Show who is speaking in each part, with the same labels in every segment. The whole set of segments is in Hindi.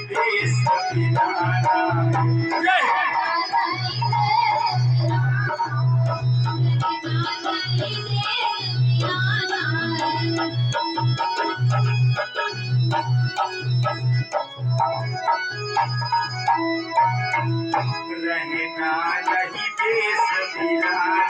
Speaker 1: देश विधाना। जय रहना नहीं देश वीराना।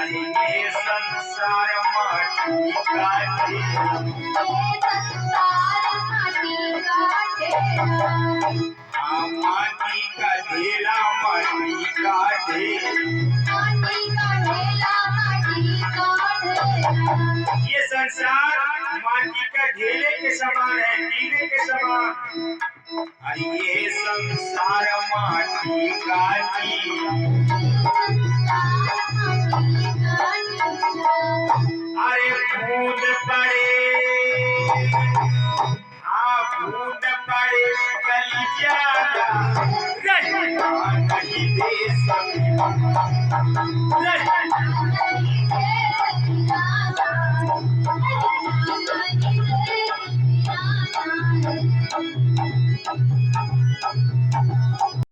Speaker 1: अरे ये संसार माटी का माटी का ढेला माटी का ढेर। ये संसार माटी का ढेले के समान है, टीले के समान। अरे ये संसार माटी का ढेला